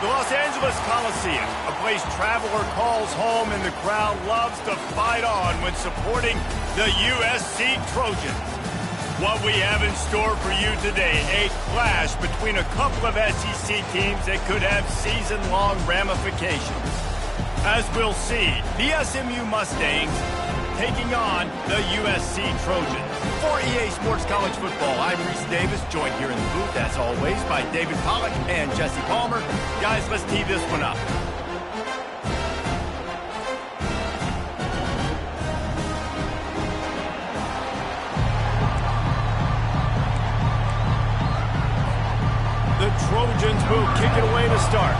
The Los Angeles Coliseum, a place traveler calls home and the crowd loves to fight on when supporting the USC Trojans. What we have in store for you today, a clash between a couple of SEC teams that could have season-long ramifications. As we'll see, the SMU Mustangs taking on the USC Trojans. For EA Sports College Football, I'm Reese Davis, joined here in the booth, as always, by David Pollack and Jesse Palmer. Guys, let's tee this one up. The Trojans will kick it away to start.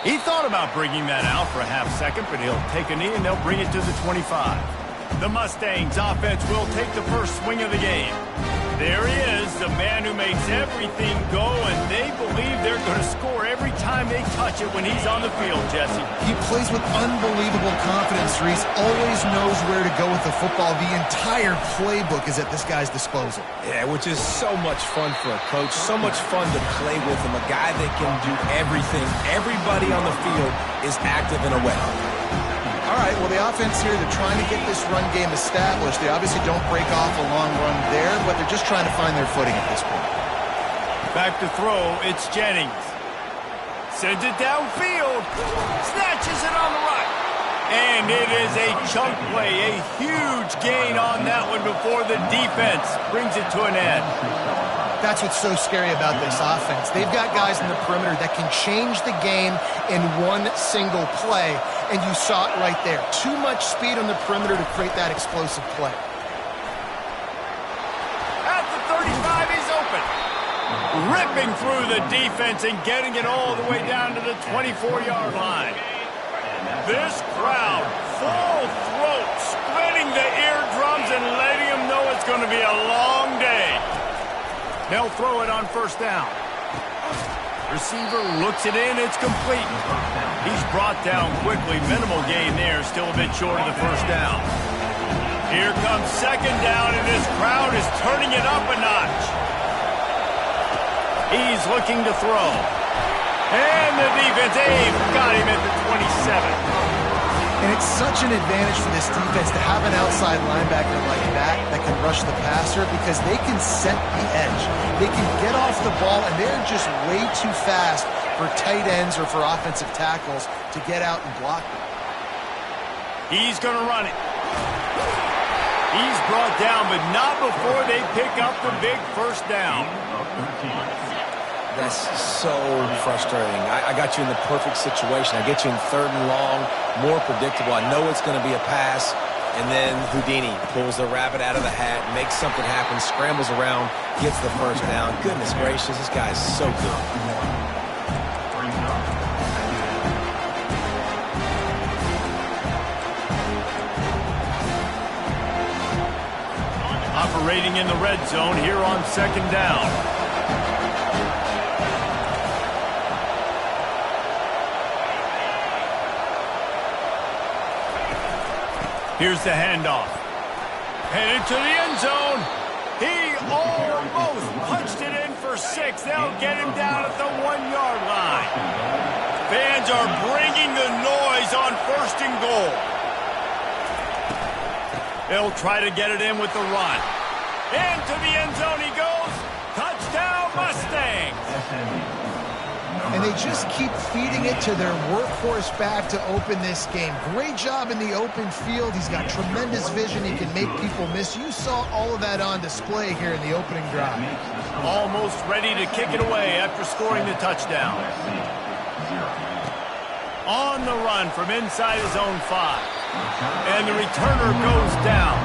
He thought about bringing that out for a half second, but he'll take a knee and they'll bring it to the 25. The Mustangs offense will take the first swing of the game. There he is, the man who makes everything go, and they believe they're going to score every time they touch it when he's on the field, Jesse. He plays with unbelievable confidence, Reese. Always knows where to go with the football. The entire playbook is at this guy's disposal. Yeah, which is so much fun for a coach, so much fun to play with him, a guy that can do everything. Everybody on the field is active in a way. All right, well, the offense here, they're trying to get this run game established. They obviously don't break off a long run there, but they're just trying to find their footing at this point. Back to throw, it's Jennings. Sends it downfield. Snatches it on the right. And it is a chunk play, a huge gain on that one before the defense brings it to an end. That's what's so scary about this offense. They've got guys in the perimeter that can change the game in one single play, and you saw it right there. Too much speed on the perimeter to create that explosive play. At the 35, he's open. Ripping through the defense and getting it all the way down to the 24-yard line. This crowd, full throat, splitting the eardrums and letting them know it's going to be a long day. They'll throw it on first down. Receiver looks it in. It's complete. He's brought down quickly. Minimal gain there. Still a bit short of the first down. Here comes second down, and this crowd is turning it up a notch. He's looking to throw. And the defense, got him at the 27. And it's such an advantage for this defense to have an outside linebacker like that can rush the passer, because they can set the edge. They can get off the ball, and they're just way too fast for tight ends or for offensive tackles to get out and block them. He's going to run it. He's brought down, but not before they pick up the big first down. That's so frustrating. I got you in the perfect situation. I get you in third and long, more predictable. I know it's going to be a pass, and then Houdini pulls the rabbit out of the hat, makes something happen, scrambles around, gets the first down. Goodness gracious, this guy is so good. Operating in the red zone here on second down. Here's the handoff. Headed to the end zone. He almost punched it in for 6. They'll get him down at the 1-yard line. Fans are bringing the noise on first and goal. They'll try to get it in with the run. Into the end zone he goes. Touchdown, Mustangs. And they just keep feeding it to their workhorse back to open this game. Great job in the open field. He's got tremendous vision. He can make people miss. You saw all of that on display here in the opening drive. Almost ready to kick it away after scoring the touchdown. On the run from inside his own 5. And the returner goes down.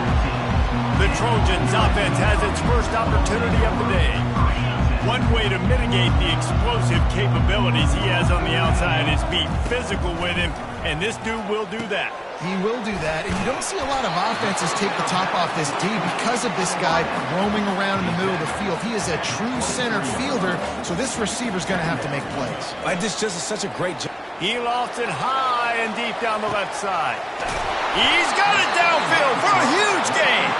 The Trojans offense has its first opportunity of the day. One way to mitigate the explosive capabilities he has on the outside is be physical with him, and this dude will do that. He will do that, and you don't see a lot of offenses take the top off this D because of this guy roaming around in the middle of the field. He is a true center fielder, so this receiver's going to have to make plays. This just is such a great job. He lofts it high and deep down the left side. He's got it downfield for a huge gain.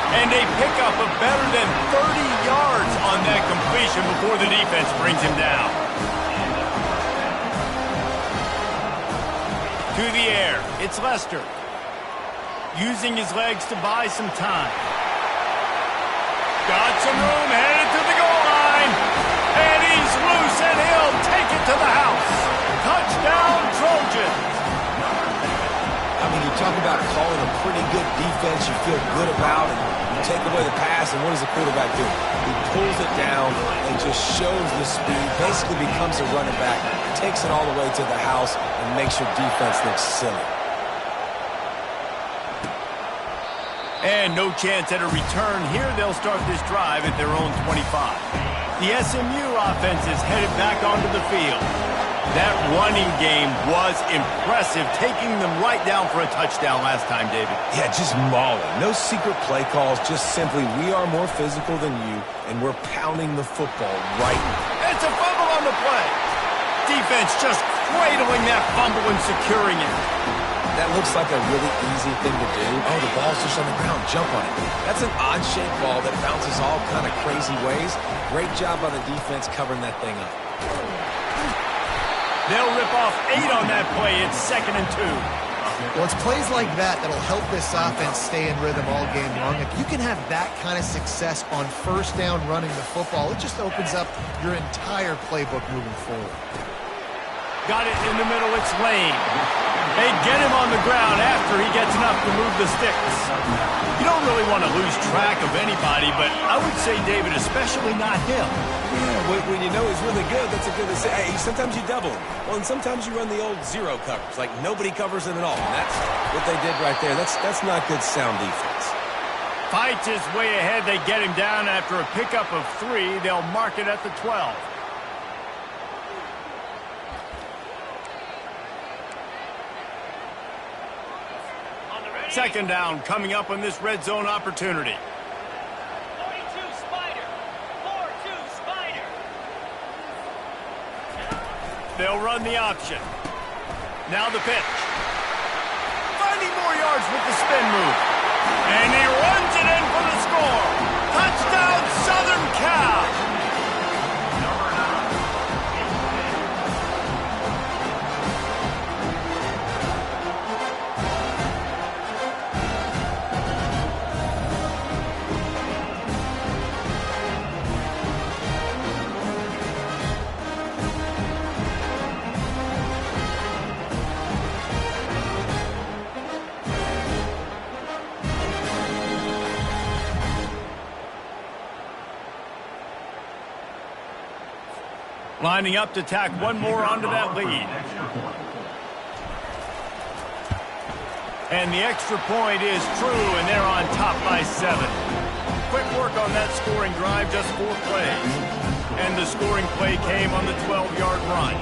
And they pick up a better than 30 yards on that completion before the defense brings him down. To the air, it's Lester. Using his legs to buy some time. Got some room, headed to the goal line. And he's loose, and he'll take it to the house. Touchdown, Trojans. I mean, you talk about calling a pretty good defense you feel good about, and you take away the pass, and what does the quarterback do? He pulls it down and just shows the speed, basically becomes a running back, takes it all the way to the house, and makes your defense look silly. And no chance at a return here. They'll start this drive at their own 25. The SMU offense is headed back onto the field. That running game was impressive, taking them right down for a touchdown last time, David. Yeah, just mauling. No secret play calls, just simply we are more physical than you, and we're pounding the football right now. It's a fumble on the play. Defense just cradling that fumble and securing it. That looks like a really easy thing to do. Oh, the ball's just on the ground. Jump on it. That's an odd-shaped ball that bounces all kind of crazy ways. Great job by the defense covering that thing up. They'll rip off 8 on that play. It's 2nd and 2. Well, it's plays like that that'll help this offense stay in rhythm all game long. If you can have that kind of success on first down running the football, it just opens up your entire playbook moving forward. Got it in the middle. It's Lane. They get him on the ground after he gets enough to move the sticks. You don't really want to lose track of anybody, but I would say, David, especially not him. Yeah, when you know he's really good, that's a good to say. Hey, sometimes you double him. Well, and sometimes you run the old zero covers, like nobody covers him at all. And that's what they did right there. That's not good sound defense. Fights his way ahead. They get him down after a pickup of 3. They'll mark it at the 12. Second down coming up on this red zone opportunity. 42 Spider. 4-2 Spider. They'll run the option. Now the pitch. Finding more yards with the spin move. And he runs it in for the score. Touchdown, Southern Cal. Lining up to tack one more onto that lead. And the extra point is true, and they're on top by 7. Quick work on that scoring drive, just 4 plays. And the scoring play came on the 12-yard run.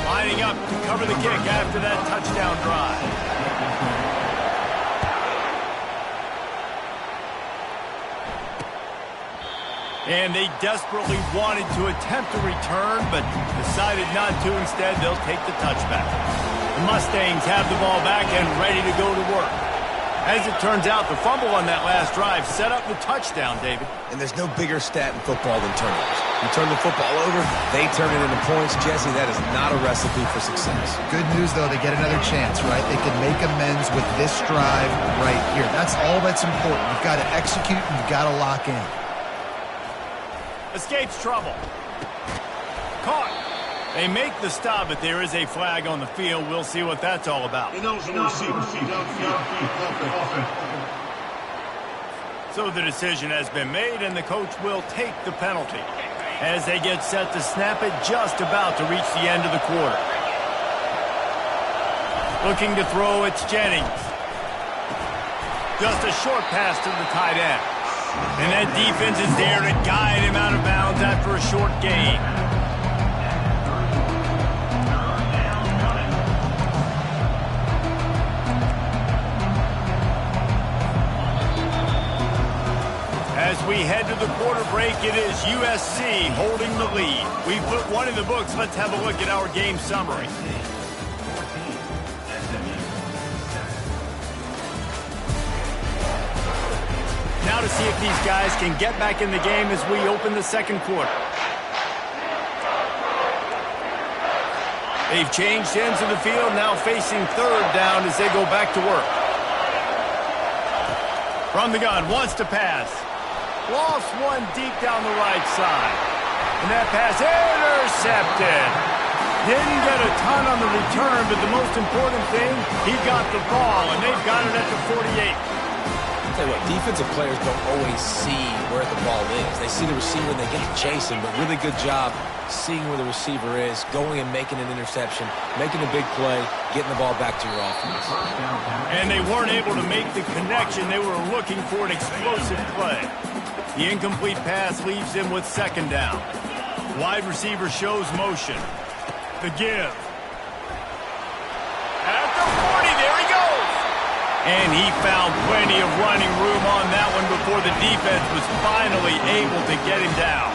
Lining up to cover the kick after that touchdown drive. And they desperately wanted to attempt a return, but decided not to. Instead, they'll take the touchback. The Mustangs have the ball back and ready to go to work. As it turns out, the fumble on that last drive set up the touchdown, David. And there's no bigger stat in football than turnovers. You turn the football over, they turn it into points. Jesse, that is not a recipe for success. Good news, though, they get another chance, right? They can make amends with this drive right here. That's all that's important. You've got to execute and you've got to lock in. Escapes trouble. Caught. They make the stop, but there is a flag on the field. We'll see what that's all about. So the decision has been made, and the coach will take the penalty as they get set to snap it, just about to reach the end of the quarter. Looking to throw, it's Jennings. Just a short pass to the tight end. And that defense is there to guide him out of bounds after a short gain. As we head to into the quarter break. It is USC holding the lead. We've put one in the books. Let's have a look at our game summary. Now to see if these guys can get back in the game as we open the second quarter. They've changed ends of the field, now facing third down as they go back to work. From the gun, wants to pass. Lost one deep down the right side. And that pass intercepted. Didn't get a ton on the return, but the most important thing, he got the ball, and they've got it at the 48. I'll tell you what, defensive players don't always see where the ball is. They see the receiver and they get to chase him, but really good job seeing where the receiver is, going and making an interception, making a big play, getting the ball back to your offense. And they weren't able to make the connection. They were looking for an explosive play. The incomplete pass leaves them with second down. Wide receiver shows motion. The give. At the 40, there he goes. And he found plenty of running room on that one before the defense was finally able to get him down.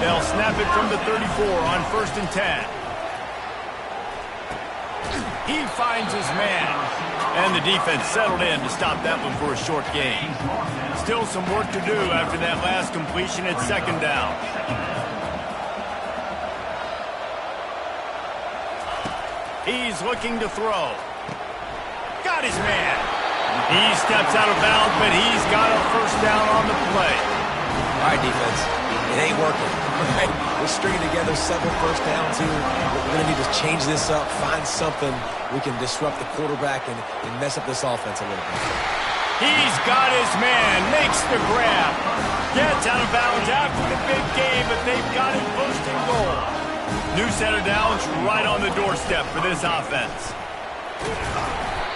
They'll snap it from the 34 on 1st and 10. He finds his man. And the defense settled in to stop that one for a short gain. Still some work to do after that last completion at second down. He's looking to throw. Got his man. He steps out of bounds, but he's got a first down on the play. All right, defense. It ain't working. Right? We're stringing together several first downs here. We're going to need to change this up, find something we can disrupt the quarterback and mess up this offense a little bit. He's got his man, makes the grab. Gets out of bounds after the big game, but they've got him first and goal. New set of downs right on the doorstep for this offense.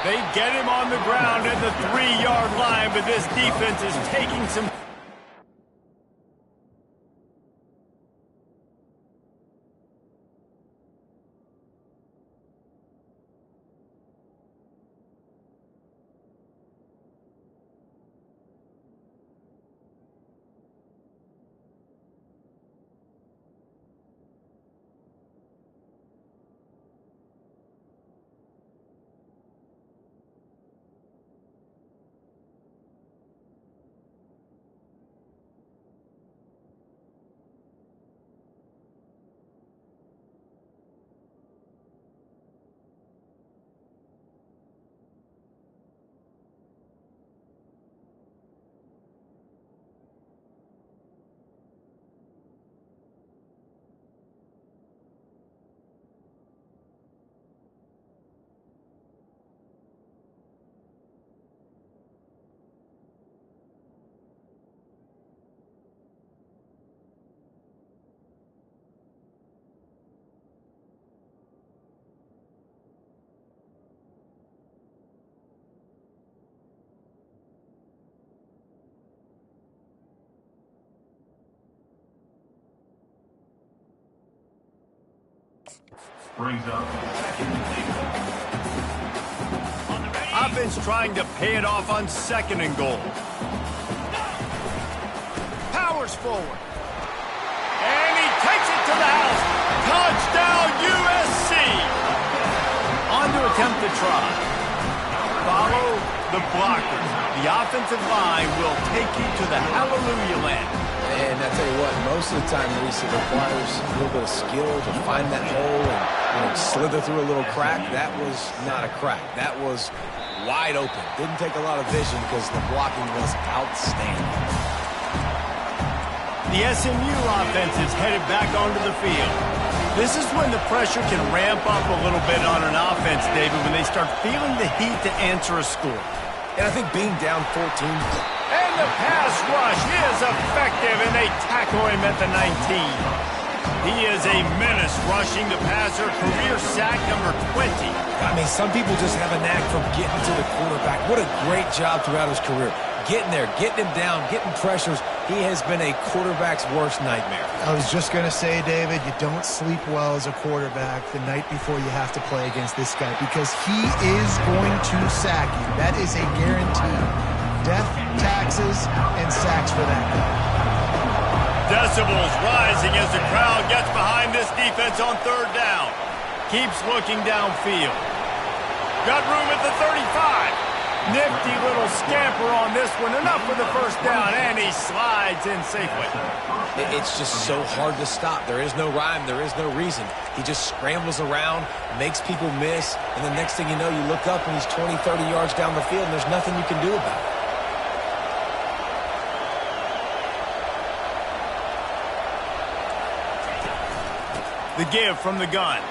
They get him on the ground at the 3-yard line, but this defense is taking some... Brings up Offense trying to pay it off on 2nd and goal. Powers forward. And he takes it to the house. Touchdown, USC. On to attempt the try. Follow the blockers. The offensive line will take you to the hallelujah land. And I tell you what, most of the time, Reese, it requires a little bit of skill to find that hole and slither through a little crack. That was not a crack. That was wide open. Didn't take a lot of vision because the blocking was outstanding. The SMU offense is headed back onto the field. This is when the pressure can ramp up a little bit on an offense, David, when they start feeling the heat to answer a score. And I think being down 14... And the pass rush is effective, and they tackle him at the 19. He is a menace rushing the passer, career sack number 20. I mean, some people just have a knack for getting to the quarterback. What a great job throughout his career. Getting there, getting him down, getting pressures. He has been a quarterback's worst nightmare. I was just going to say, David, you don't sleep well as a quarterback the night before you have to play against this guy because he is going to sack you. That is a guarantee. Death, taxes, and sacks for that guy. Decibels rising as the crowd gets behind this defense on third down. Keeps looking downfield. Got room at the 35. Nifty little scamper on this one. Enough for the first down, and he slides in safely. It's just so hard to stop. There is no rhyme. There is no reason. He just scrambles around, makes people miss, and the next thing you know, you look up and he's 20, 30 yards down the field, and there's nothing you can do about it. The give from the gun.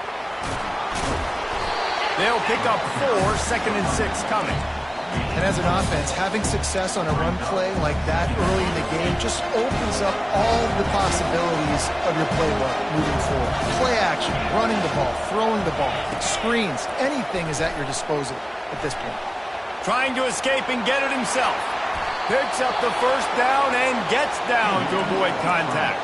They'll pick up 4, 2nd and 6 coming. And as an offense, having success on a run play like that early in the game just opens up all the possibilities of your playbook moving forward. Play action, running the ball, throwing the ball, screens, anything is at your disposal at this point. Trying to escape and get it himself. Picks up the first down and gets down to avoid contact.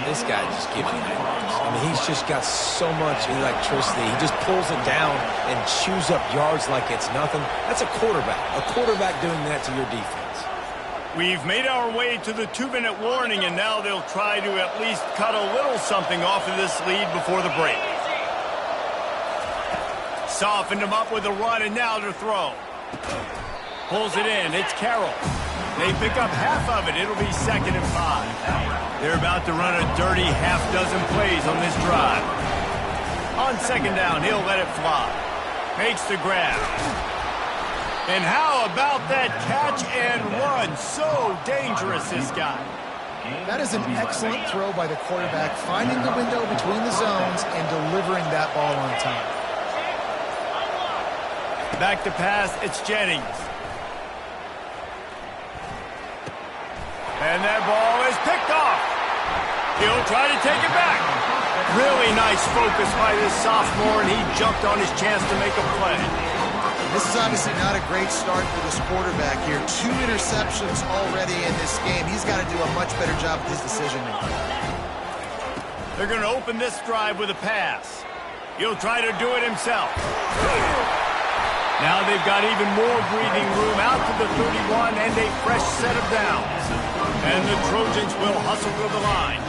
This guy just gives you nightmares. I mean, he's just got so much electricity. He just pulls it down and chews up yards like it's nothing. That's a quarterback. A quarterback doing that to your defense. We've made our way to the 2-minute warning, and now they'll try to at least cut a little something off of this lead before the break. Softened him up with a run, and now to throw. Pulls it in. It's Carroll. They pick up half of it. It'll be 2nd and 5. They're about to run a dirty half-dozen plays on this drive. On 2nd down, he'll let it fly. Makes the grab. And how about that catch and run? So dangerous, this guy. That is an excellent throw by the quarterback, finding the window between the zones and delivering that ball on time. Back to pass, it's Jennings. And that ball is picked off. He'll try to take it back. Really nice focus by this sophomore, and he jumped on his chance to make a play. This is obviously not a great start for this quarterback here. 2 interceptions already in this game. He's got to do a much better job with his decision-making. They're going to open this drive with a pass. He'll try to do it himself. Now they've got even more breathing room out to the 31 and a fresh set of downs. And the Trojans will hustle to the line.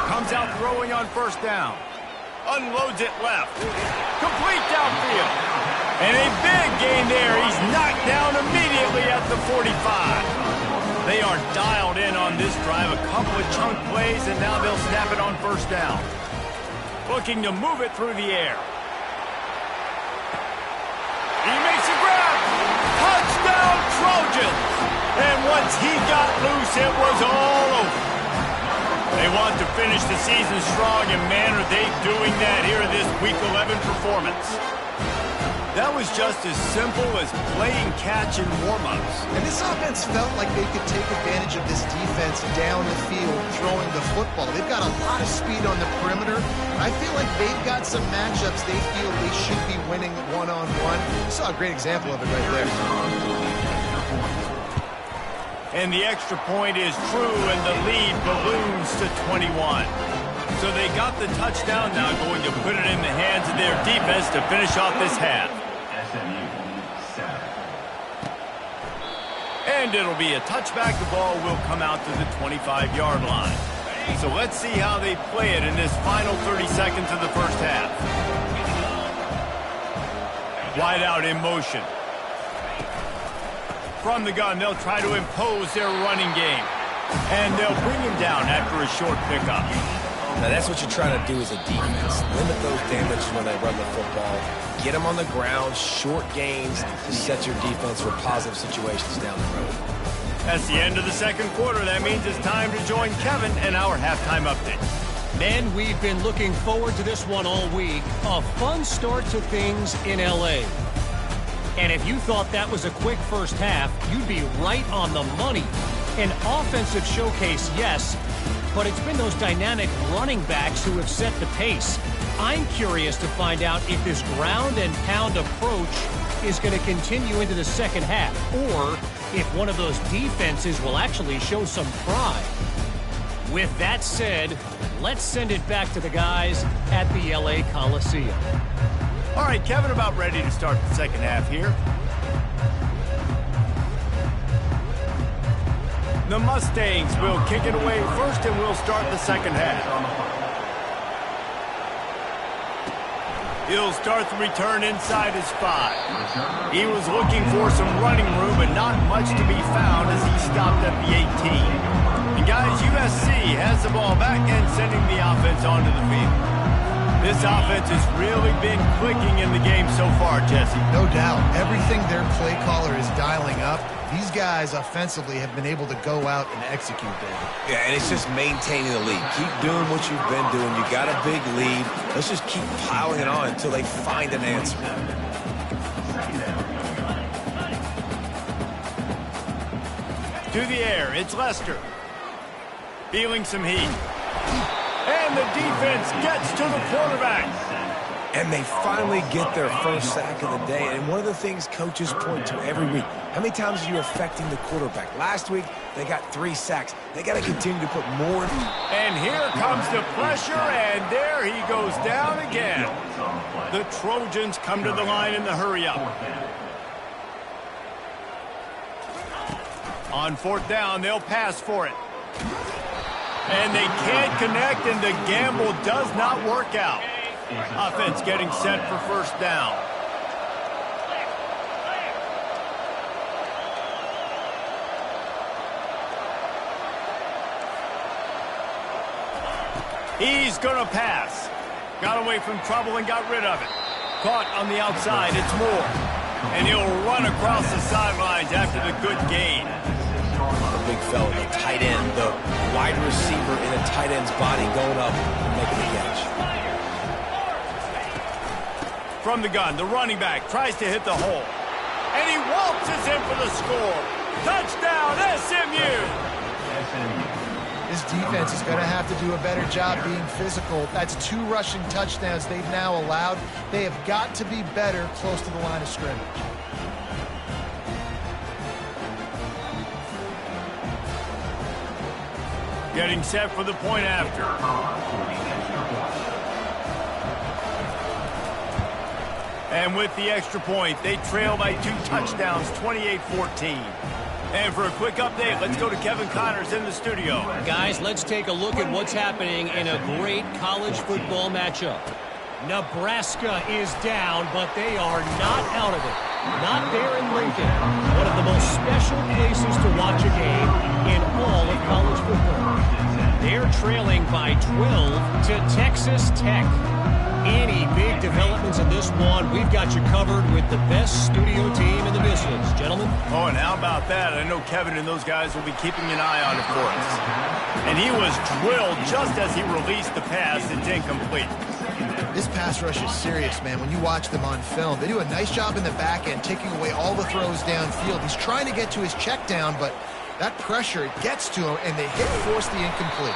Comes out throwing on first down. Unloads it left. Complete downfield. And a big gain there. He's knocked down immediately at the 45. They are dialed in on this drive. A couple of chunk plays, and now they'll snap it on first down. Looking to move it through the air. He makes a grab. Touchdown, Trojans. And once he got loose, it was all over. They want to finish the season strong, and man, are they doing that here in this Week 11 performance. That was just as simple as playing catch in warm-ups. And this offense felt like they could take advantage of this defense down the field, throwing the football. They've got a lot of speed on the perimeter. I feel like they've got some matchups they feel they should be winning one-on-one. You saw a great example of it right there. And the extra point is true, and the lead balloons to 21. So they got the touchdown, now going to put it in the hands of their defense to finish off this half. SMU 7. And it'll be a touchback. The ball will come out to the 25-yard line. So let's see how they play it in this final 30 seconds of the first half. Wide out in motion. From the gun, they'll try to impose their running game. And they'll bring him down after a short pickup. Now, that's what you're trying to do as a defense. Limit those damages when they run the football. Get them on the ground, short gains to set your defense for positive situations down the road. That's the end of the second quarter. That means it's time to join Kevin and our halftime update. Men, we've been looking forward to this one all week. A fun start to things in L.A. And if you thought that was a quick first half, you'd be right on the money. An offensive showcase, yes, but it's been those dynamic running backs who have set the pace. I'm curious to find out if this ground and pound approach is going to continue into the second half, or if one of those defenses will actually show some pride. With that said, let's send it back to the guys at the LA Coliseum. All right, Kevin, about ready to start the second half here. The Mustangs will kick it away first, and we'll start the second half. He'll start the return inside his 5. He was looking for some running room, but not much to be found as he stopped at the 18. And guys, USC has the ball back and sending the offense onto the field. This offense has really been clicking in the game so far, Jesse. No doubt. Everything their play caller is dialing up, these guys offensively have been able to go out and execute there. Yeah, and it's just maintaining the lead. Keep doing what you've been doing. You got a big lead. Let's just keep piling it on until they find an answer. To the air, it's Lester. Feeling some heat. And the defense gets to the quarterback. And they finally get their first sack of the day. And one of the things coaches point to every week, how many times are you affecting the quarterback? Last week, they got 3 sacks. They got to continue to put more. And here comes the pressure, and there he goes down again. The Trojans come to the line in the hurry-up. On 4th down, they'll pass for it. And they can't connect, and the gamble does not work out. Offense getting set for 1st down. He's going to pass. Got away from trouble and got rid of it. Caught on the outside, it's Moore. And he'll run across the sidelines after the good gain. The big fella, the tight end, the wide receiver in a tight end's body going up and making the catch. From the gun, the running back tries to hit the hole. And he waltzes in for the score. Touchdown, SMU! This defense is going to have to do a better job being physical. That's 2 rushing touchdowns they've now allowed. They have got to be better close to the line of scrimmage. Getting set for the point after. And with the extra point, they trail by 2 touchdowns, 28-14. And for a quick update, let's go to Kevin Connors in the studio. Guys, let's take a look at what's happening in a great college football matchup. Nebraska is down, but they are not out of it. Not there in Lincoln, one of the most special places to watch a game in all of college football. They're trailing by 12 to Texas Tech. Any big developments in this one, we've got you covered with the best studio team in the business. Gentlemen? Oh, and how about that? I know Kevin and those guys will be keeping an eye on it for us. And he was drilled just as he released the pass. It's incomplete. This pass rush is serious, man. When you watch them on film, they do a nice job in the back end, taking away all the throws downfield. He's trying to get to his check down, but that pressure, it gets to him, and they force the incomplete.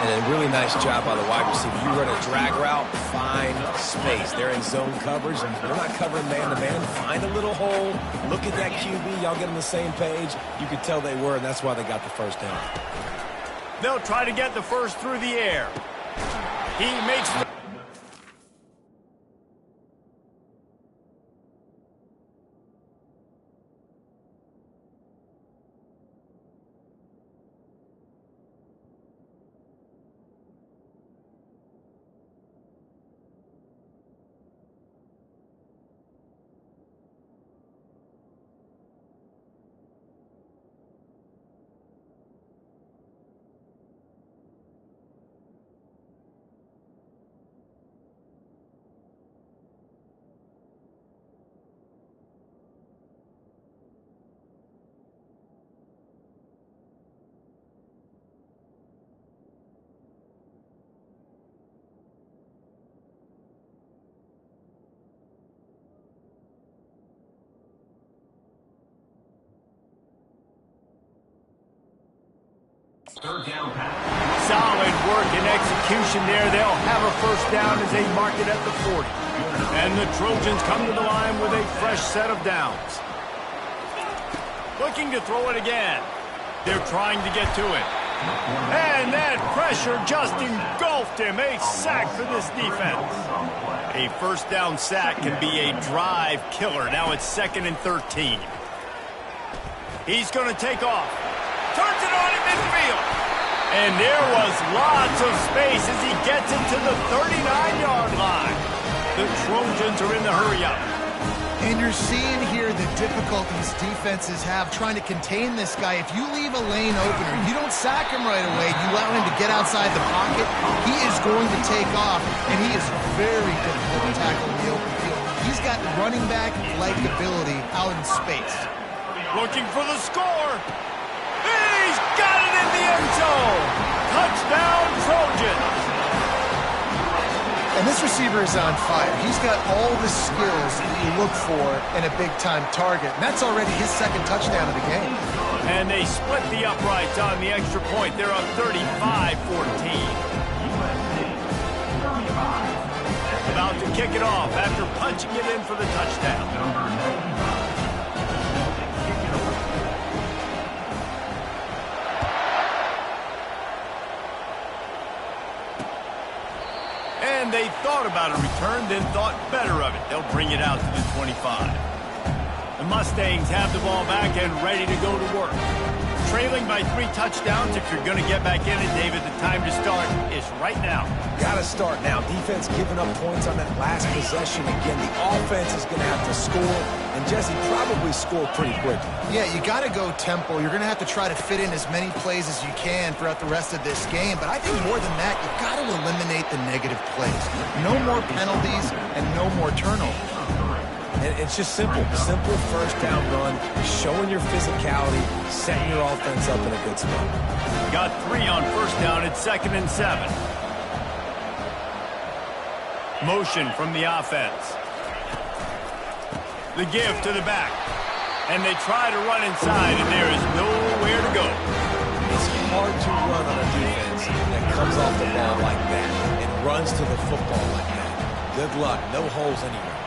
And a really nice job by the wide receiver. You run a drag route, find space. They're in zone coverage, and they're not covering man-to-man. Find a little hole, look at that QB. Y'all get on the same page. You could tell they were, and that's why they got the first down. They'll try to get the first through the air. He makes the... Third down pass. Solid work and execution there. They'll have a first down as they mark it at the 40. And the Trojans come to the line with a fresh set of downs. Looking to throw it again. They're trying to get to it. And that pressure just engulfed him. A sack for this defense. A first down sack can be a drive killer. Now it's 2nd and 13. He's going to take off. Turns it on at midfield. And there was lots of space as he gets it to the 39-yard line. The Trojans are in the hurry-up. And you're seeing here the difficulties defenses have trying to contain this guy. If you leave a lane opener, you don't sack him right away, you allow him to get outside the pocket, he is going to take off, and he is very difficult to tackle in the open field. He's got running back-like ability out in space. Looking for the score. He's got it in the end zone. Touchdown, Trojans. And this receiver is on fire. He's got all the skills that you look for in a big-time target. And that's already his second touchdown of the game. And they split the uprights on the extra point. They're up 35-14. About to kick it off after punching it in for the touchdown. And they thought about a return, then thought better of it. They'll bring it out to the 25. The Mustangs have the ball back and ready to go to work. Trailing by 3 touchdowns. If you're going to get back in it, David, the time to start is right now. Got to start now. Defense giving up points on that last possession. Again, the offense is going to have to score, and Jesse probably scored pretty quickly. Yeah, you got to go tempo. You're going to have to try to fit in as many plays as you can throughout the rest of this game. But I think more than that, you've got to eliminate the negative plays. No more penalties and no more turnovers. And it's just simple. Simple first down run, showing your physicality, setting your offense up in a good spot. Got 3 on first down. It's 2nd and 7. Motion from the offense. The give to the back. And they try to run inside, and there is nowhere to go. It's hard to run on a defense that comes off the ball like that and runs to the football like that. Good luck. No holes anywhere.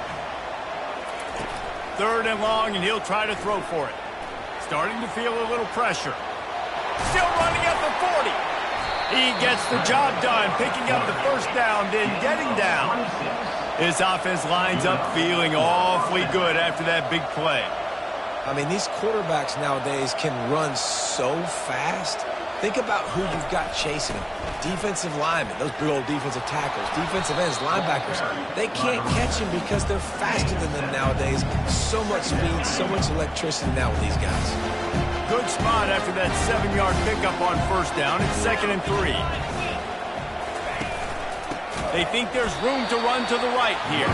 3rd and long, and he'll try to throw for it. Starting to feel a little pressure. Still running at the 40. He gets the job done, picking up the first down, then getting down. His offense lines up feeling awfully good after that big play. I mean, these quarterbacks nowadays can run so fast. Think about who you've got chasing them. Defensive linemen, those big old defensive tackles, defensive ends, linebackers. They can't catch him because they're faster than them nowadays. So much speed, so much electricity now with these guys. Good spot after that 7-yard pickup on first down. It's 2nd and 3. They think there's room to run to the right here.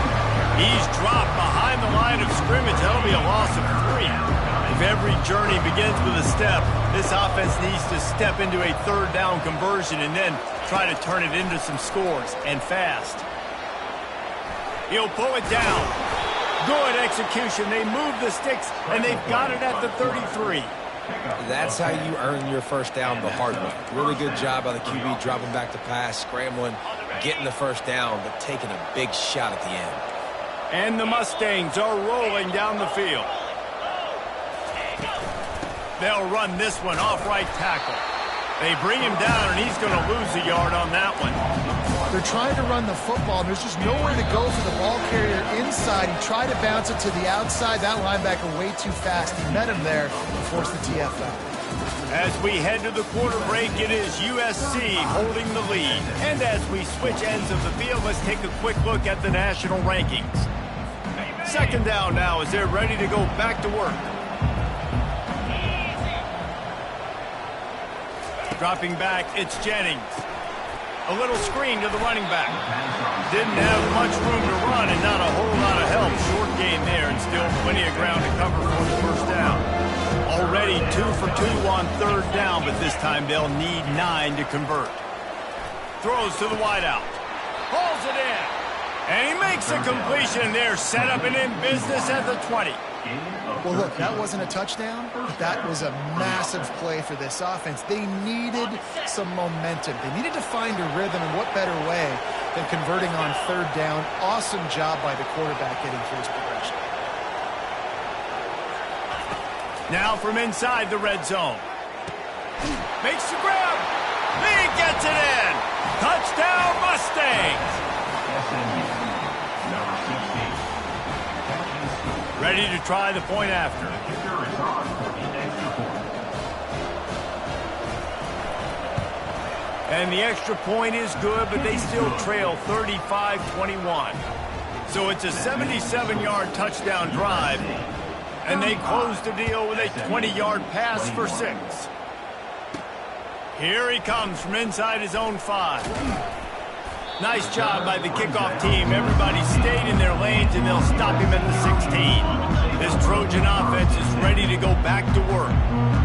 He's dropped behind the line of scrimmage. That'll be a loss of 3. If every journey begins with a step, this offense needs to step into a 3rd down conversion and then try to turn it into some scores, and fast. He'll pull it down. Good execution. They move the sticks, and they've got it at the 33. That's how you earn your first down the hard way. Really good job by the QB, dropping back to pass, scrambling, getting the first down, but taking a big shot at the end. And the Mustangs are rolling down the field. They'll run this one off right tackle. They bring him down, and he's going to lose a yard on that one. They're trying to run the football, and there's just nowhere to go for the ball carrier inside. He tried to bounce it to the outside. That linebacker way too fast. He met him there and forced the TFL. As we head to the quarter break, it is USC holding the lead. And as we switch ends of the field, let's take a quick look at the national rankings. 2nd down now as they're ready to go back to work. Dropping back, it's Jennings. A little screen to the running back. Didn't have much room to run and not a whole lot of help. Short gain there and still plenty of ground to cover for the first down. Already 2 for 2 on 3rd down, but this time they'll need 9 to convert. Throws to the wideout. Hauls it in. And he makes a completion there. Set up and in business at the 20. Well, look, that wasn't a touchdown, but that was a massive play for this offense. They needed some momentum. They needed to find a rhythm, and what better way than converting on 3rd down. Awesome job by the quarterback getting through his progression. Now from inside the red zone. Makes the grab. He gets it in. Touchdown, Mustangs. Ready to try the point after. And the extra point is good, but they still trail 35-21. So it's a 77-yard touchdown drive, and they close the deal with a 20-yard pass for 6. Here he comes from inside his own 5. Nice job by the kickoff team. Everybody stayed in their lanes, and they'll stop him at the 16. This Trojan offense is ready to go back to work.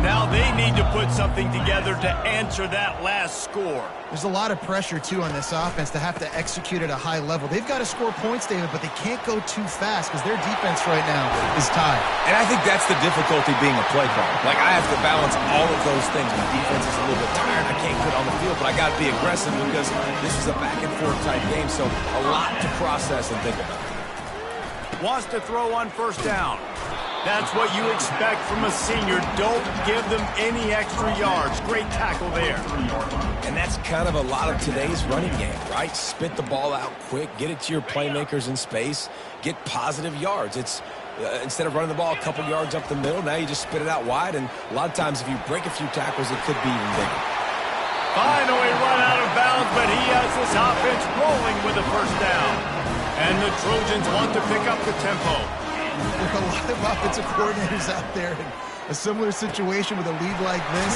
Now they need to put something together to answer that last score. There's a lot of pressure, too, on this offense to have to execute at a high level. They've got to score points, David, but they can't go too fast because their defense right now is tied. And I think that's the difficulty being a play caller. Like, I have to balance all of those things. My defense is a little bit tired. I can't get on the field, but I got to be aggressive because this is a back-and-forth type game, so a lot to process and think about. Wants to throw on first down. That's what you expect from a senior. Don't give them any extra yards. Great tackle there. And that's kind of a lot of today's running game, right? Spit the ball out quick, get it to your playmakers in space, get positive yards. It's instead of running the ball a couple yards up the middle, now you just spit it out wide, and a lot of times if you break a few tackles, it could be even bigger. Finally run out of bounds, but he has this offense rolling with a first down. And the Trojans want to pick up the tempo. There are a lot of offensive coordinators out there in a similar situation with a lead like this.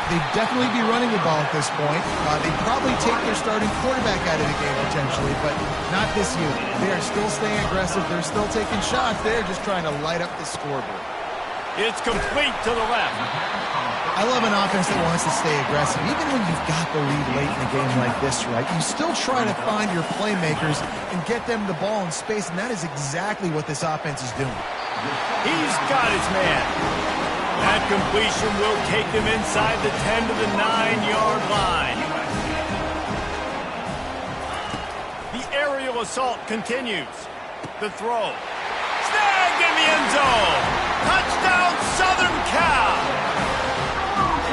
They'd definitely be running the ball at this point. They'd probably take their starting quarterback out of the game potentially, but not this unit. They are still staying aggressive. They're still taking shots. They're just trying to light up the scoreboard. It's complete to the left. I love an offense that wants to stay aggressive. Even when you've got the lead late in a game like this, right, you still try to find your playmakers and get them the ball in space, and that is exactly what this offense is doing. He's got his man. That completion will take them inside the 10 to the 9-yard line. The aerial assault continues. The throw. Snagged in the end zone. Touchdown, Southern Cal.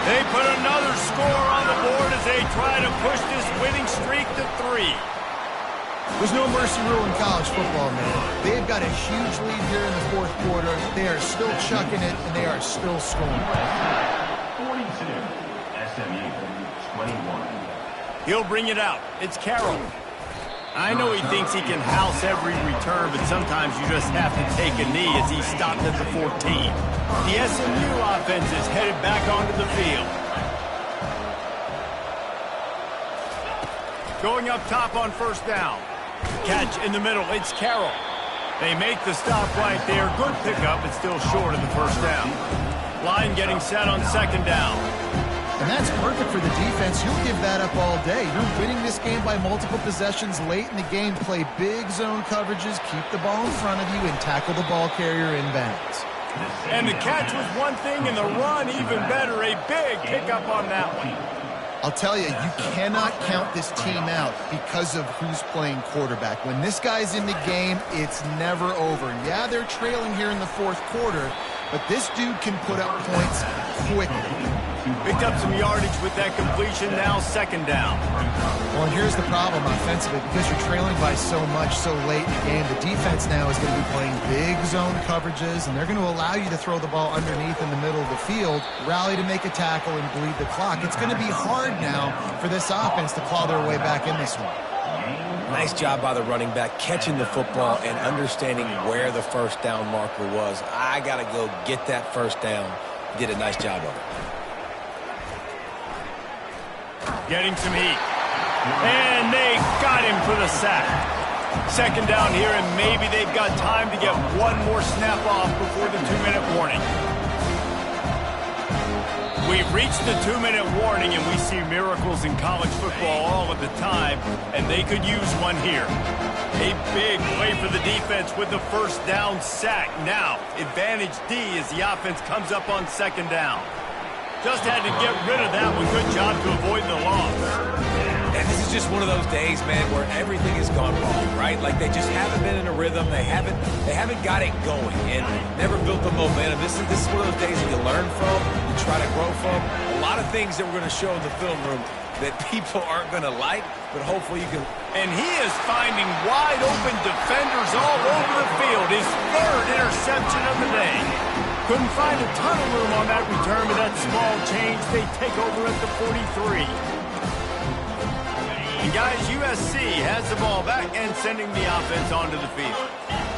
They put another score on the board as they try to push this winning streak to 3. There's no mercy rule in college football, man. They've got a huge lead here in the fourth quarter. They are still chucking it, and they are still scoring. 42, SMU, 21. He'll bring it out. It's Carroll. I know he thinks he can house every return, but sometimes you just have to take a knee as he stopped at the 14. The SMU offense is headed back onto the field. Going up top on first down. Catch in the middle. It's Carroll. They make the stop right there. Good pickup, but still short of the first down. Line getting set on second down. And that's perfect for the defense. You'll give that up all day. You're winning this game by multiple possessions late in the game. Play big zone coverages, keep the ball in front of you, and tackle the ball carrier inbounds. And the catch was one thing, and the run even better. A big pickup on that one. I'll tell you, you cannot count this team out because of who's playing quarterback. When this guy's in the game, it's never over. Yeah, they're trailing here in the fourth quarter, but this dude can put up points quickly. Picked up some yardage with that completion, now second down. Well, and here's the problem offensively. Because you're trailing by so much so late in the game, the defense now is going to be playing big zone coverages, and they're going to allow you to throw the ball underneath in the middle of the field, rally to make a tackle, and bleed the clock. It's going to be hard now for this offense to claw their way back in this one. Nice job by the running back, catching the football and understanding where the first down marker was. I got to go get that first down. Did a nice job of it. Getting some heat. And they got him for the sack. Second down here, and maybe they've got time to get one more snap off before the 2-minute warning. We've reached the 2-minute warning, and we see miracles in college football all of the time, and they could use one here. A big play for the defense with the first down sack. Now, advantage D as the offense comes up on second down. Just had to get rid of that one. Good job to avoid the loss. And this is just one of those days, man, where everything has gone wrong, right? Like they just haven't been in a rhythm. They haven't got it going and never built the momentum. This is one of those days that you learn from, you try to grow from. A lot of things that we're going to show in the film room that people aren't going to like, but hopefully you can. And he is finding wide open defenders all over the field. His third interception of the day. Couldn't find a ton of room on that return, but that small change, they take over at the 43. And guys, USC has the ball back and sending the offense onto the field.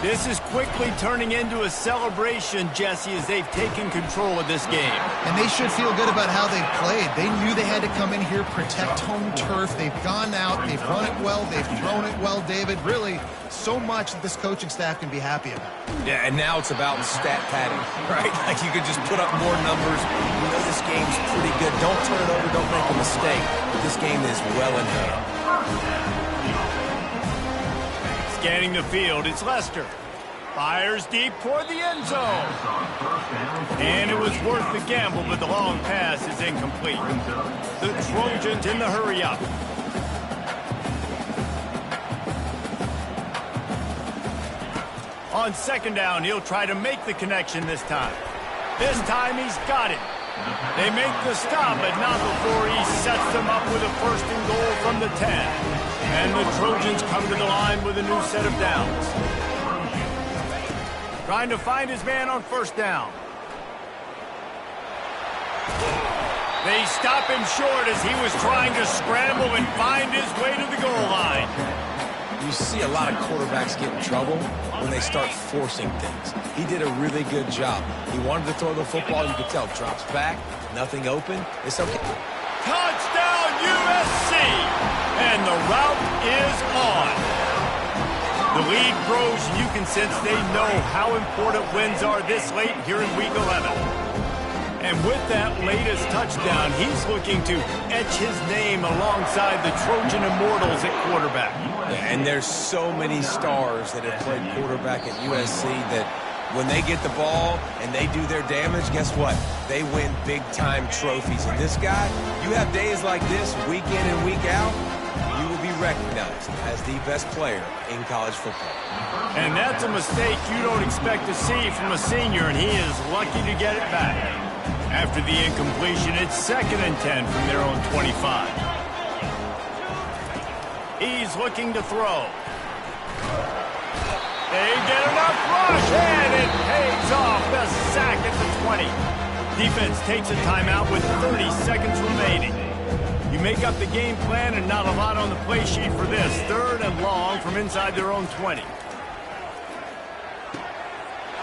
This is quickly turning into a celebration, Jesse, as they've taken control of this game. And they should feel good about how they've played. They knew they had to come in here, protect home turf. They've gone out, they've run it well, they've thrown it well, David. Really, so much that this coaching staff can be happy about. Yeah, and now it's about stat padding, right? Like you could just put up more numbers. You know this game's pretty good. Don't turn it over, don't make a mistake. But this game is well in hand. Scanning the field, it's Lester. Fires deep toward the end zone. And it was worth the gamble, but the long pass is incomplete. The Trojans in the hurry up. On second down, he'll try to make the connection this time. This time he's got it. They make the stop, but not before he sets them up with a first and goal from the 10. And the Trojans come to the line with a new set of downs. Trying to find his man on first down. They stop him short as he was trying to scramble and find his way to the goal line. You see a lot of quarterbacks get in trouble when they start forcing things. He did a really good job. He wanted to throw the football. You could tell. Drops back. Nothing open. It's okay. Touchdown, USC! And the route is on. The lead grows, and you can sense they know how important wins are this late here in Week 11. And with that latest touchdown, he's looking to etch his name alongside the Trojan Immortals at quarterback. And there's so many stars that have played quarterback at USC that when they get the ball and they do their damage, guess what? They win big-time trophies. And this guy, you have days like this, week in and week out, you will be recognized as the best player in college football. And that's a mistake you don't expect to see from a senior, and he is lucky to get it back. After the incompletion, it's 2nd and 10 from their own 25. He's looking to throw. They get enough rush, and it pays off. The sack at the 20. Defense takes a timeout with 30 seconds remaining. You make up the game plan and not a lot on the play sheet for this. 3rd and long from inside their own 20.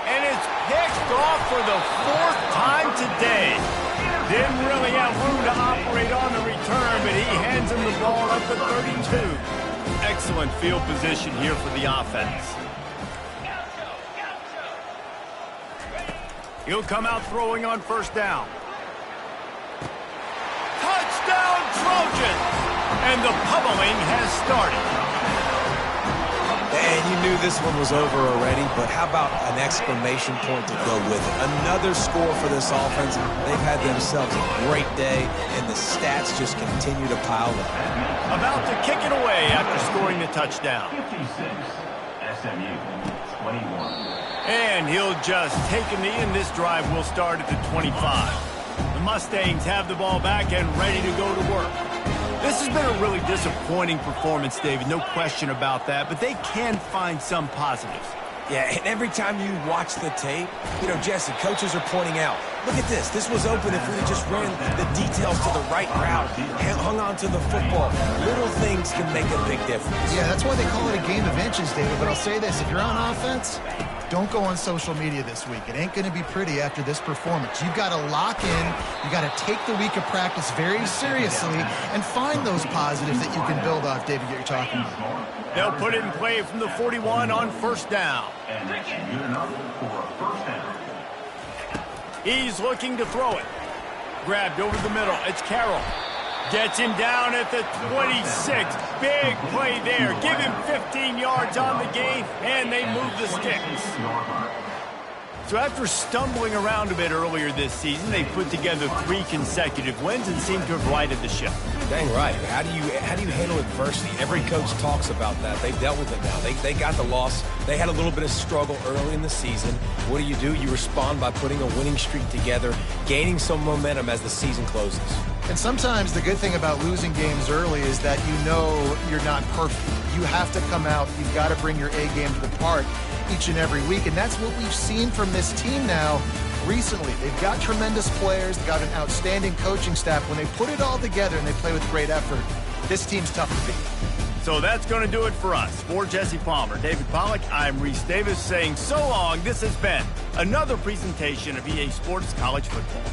And it's picked off for the 4th time today. Didn't really have room to operate on the return, but he hands him the ball up at 32. Excellent field position here for the offense. He'll come out throwing on first down. Touchdown, Trojans! And the pummeling has started. And you knew this one was over already, but how about an exclamation point to go with it? Another score for this offense. They've had themselves a great day, and the stats just continue to pile up. About to kick it away after scoring the touchdown. 56, SMU, 21. And he'll just take a knee, and this drive will start at the 25. The Mustangs have the ball back and ready to go to work. This has been a really disappointing performance, David, no question about that, but they can find some positives. Yeah, and every time you watch the tape, you know, Jesse, coaches are pointing out, look at this. This was open if we just ran the details to the right route, hung on to the football. Little things can make a big difference. Yeah, that's why they call it a game of inches, David. But I'll say this, if you're on offense, don't go on social media this week. It ain't going to be pretty after this performance. You've got to lock in. You got to take the week of practice very seriously and find those positives that you can build off, David, that you're talking about. They'll put it in play from the 41 on first down. And that's good enough for a first down. He's looking to throw it. Grabbed over the middle. It's Carroll. Gets him down at the 26. Big play there. Give him 15 yards on the gain, and they move the sticks. So after stumbling around a bit earlier this season, they put together 3 consecutive wins and seem to have righted the ship. Dang right. How do you handle adversity? Every coach talks about that. They've dealt with it now. They got the loss. They had a little bit of struggle early in the season. What do? You respond by putting a winning streak together, gaining some momentum as the season closes. And sometimes the good thing about losing games early is that you know you're not perfect. You have to come out. You've got to bring your A game to the park each and every week. And that's what we've seen from this team now recently. They've got tremendous players. They've got an outstanding coaching staff. When they put it all together and they play with great effort, This team's tough to beat. So that's going to do it for us. For Jesse Palmer, David Pollack, I'm Reese Davis saying so long. This has been another presentation of EA Sports College Football.